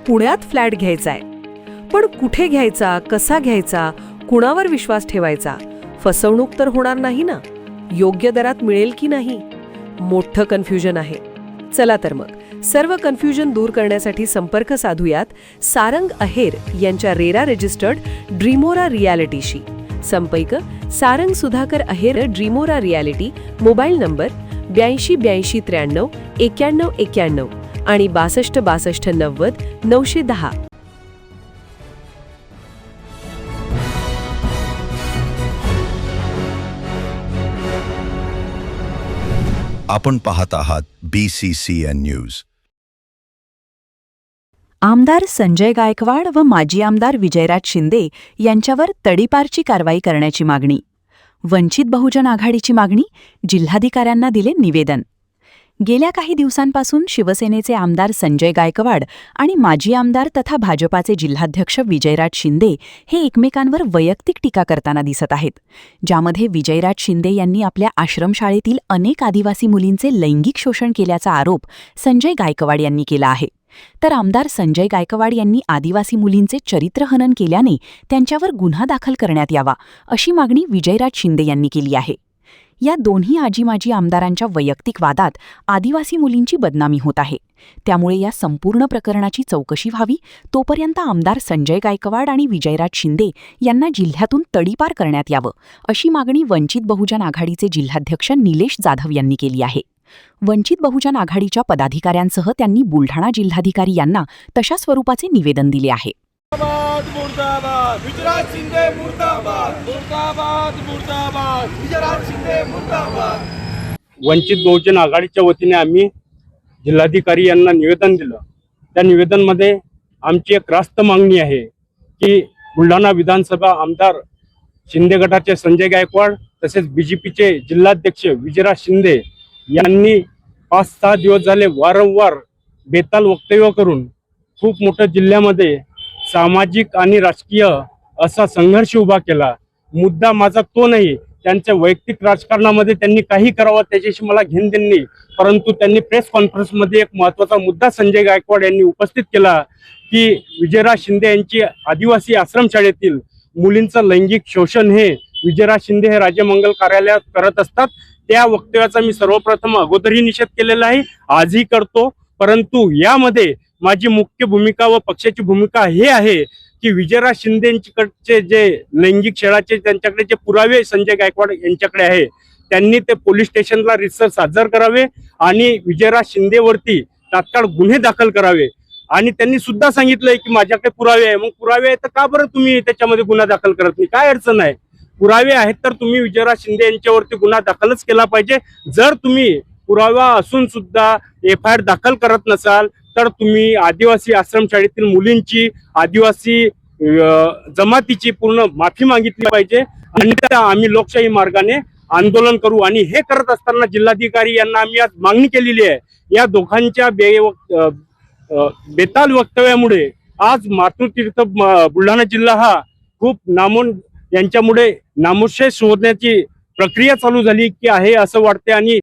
पुण्यात फ्लॅट घ्यायचा आहे. पण कुठे घ्यायचा, कसा घ्यायचा, कुणावर विश्वास ठेवायचा? फसवणूक तर होणार नाही ना? योग्य दरात मिळेल की नाही? मोठं कन्फ्युजन आहे. चला तर मग सर्व कन्फ्युजन दूर करण्यासाठी संपर्क साधूयात सारंग अहेर यांच्या रेरा रजिस्टर्ड ड्रीमोरा रियालिटीशी. संपर्क सारंग सुधाकर अहेर, ड्रीमोरा रियालिटी. मोबाईल नंबर 82 83 93 91 91 आणि 62 62 90 910. आपण पाहत आहात BCCN न्यूज. आमदार संजय गायकवाड व माजी आमदार विजयराज शिंदे यांच्यावर तडीपारची कारवाई करण्याची मागणी. वंचित बहुजन आघाडीची मागणी, जिल्हाधिकाऱ्यांना दिले निवेदन. गेल्या काही दिवसांपासून शिवसेनेचे आमदार संजय गायकवाड आणि माजी आमदार तथा भाजपाचे जिल्हाध्यक्ष विजयराज शिंदे हे एकमेकांवर वैयक्तिक टीका करताना दिसत आहेत, ज्यामध्ये विजयराज शिंदे यांनी आपल्या आश्रमशाळेतील अनेक आदिवासी मुलींचे लैंगिक शोषण केल्याचा आरोप संजय गायकवाड यांनी केला आहे. तर आमदार संजय गायकवाड यांनी आदिवासी मुलींचे चरित्रहनन केल्याने त्यांच्यावर गुन्हा दाखल करण्यात यावा, अशी मागणी विजयराज शिंदे यांनी केली आहे. या दोन्ही आजी-माजी आमदारांच्या वैयक्तिक वादात आदिवासी मुलींची बदनामी होत आहे. त्यामुळे या संपूर्ण प्रकरणाची चौकशी व्हावी, तोपर्यंत आमदार संजय गायकवाड आणि विजयराज शिंदे यांना जिल्ह्यातून तडीपार करण्यात यावं, अशी मागणी वंचित बहुजन आघाडीचे जिल्हाध्यक्ष निलेश जाधव यांनी केली आहे. वंचित बहुजन आघाडीच्या पदाधिकाऱ्यांसह त्यांनी बुलढाणा जिल्हाधिकारी यांना तशा स्वरूपाचे निवेदन दिले आहे. मुर्दाबाद विजयराज शिंदे, मुर्दाबाद मुर्दाबाद मुर्दाबाद विजयराज शिंदे, मुर्दाबाद. वंचित बहुजन आघाडीच्या वतीने आम्ही जिल्हाधिकारी यांना निवेदन दिलं. त्या निवेदनमध्ये आमची एक रास्त मागणी आहे की बुलढाणा विधानसभा आमदार शिंदे गटाचे संजय गायकवाड तसेच BJPचे जिल्हाध्यक्ष विजयराज शिंदे यांनी 5-6 दिवस झाले वारंवार बेताल वक्तव्य करून खूप मोठ्या जिल्ह्यामध्ये सामाजिक आणि राजकीय असा संघर्ष उभा केला. मुद्दा माझा तो नाही, त्यांच्या वैयक्तिक राजकारणामध्ये त्यांनी काही करावं त्याच्याशी मला घेणं देणं नाही, परंतु त्यांनी प्रेस कॉन्फरन्समध्ये एक महत्त्वाचा मुद्दा संजय गायकवाड यांनी उपस्थित केला की विजयराज शिंदे यांची आदिवासी आश्रमशाळेतील मुलींचं लैंगिक शोषण हे विजयराज शिंदे हे राज्य मंगल कार्यालयात करत असतात. त्या वक्तव्याचा मी सर्वप्रथम अगोदरही निषेध केलेला आहे, आजही करतो. परंतु यामध्ये माझी मुख्य भूमिका व पक्षाची भूमिका हे आहे की विजयराज शिंदेकडचे जे लैंगिक छळाचे त्यांच्याकडे जे पुरावे संजय गायकवाड यांच्याकडे आहे, त्यांनी ते पोलीस स्टेशनला रितसर सादर करावे आणि विजयराज शिंदेवरती तात्काळ गुन्हे दाखल करावे. आणि त्यांनी सुद्धा सांगितलंय की माझ्याकडे पुरावे आहे. मग पुरावे आहे तर का बरं तुम्ही त्याच्यामध्ये गुन्हा दाखल करत नाही? काय अडचण आहे? पुरावे आहेत तर तुम्ही विजयराज शिंदे यांच्यावरती गुन्हा दाखलच केला पाहिजे. जर तुम्ही पुरावा असून सुद्धा FIR दाखल करत नसाल तर तुम्ही आदिवासी आश्रमशाळेतील मुलींची, आदिवासी जमातीची पूर्ण माफी मागितली पाहिजे आणि आम्ही लोकशाही मार्गाने आंदोलन करू. आणि हे करत असताना जिल्हाधिकारी यांना आम्ही आज मागणी केलेली आहे. या दोघांच्या बेताल वक्तव्यामुळे आज मातृतीर्थ बुलढाणा जिल्हा हा खूप यांच्यामुळे नामोशेष शोधण्याची प्रक्रिया चालू झाली की आहे असं वाटते. आणि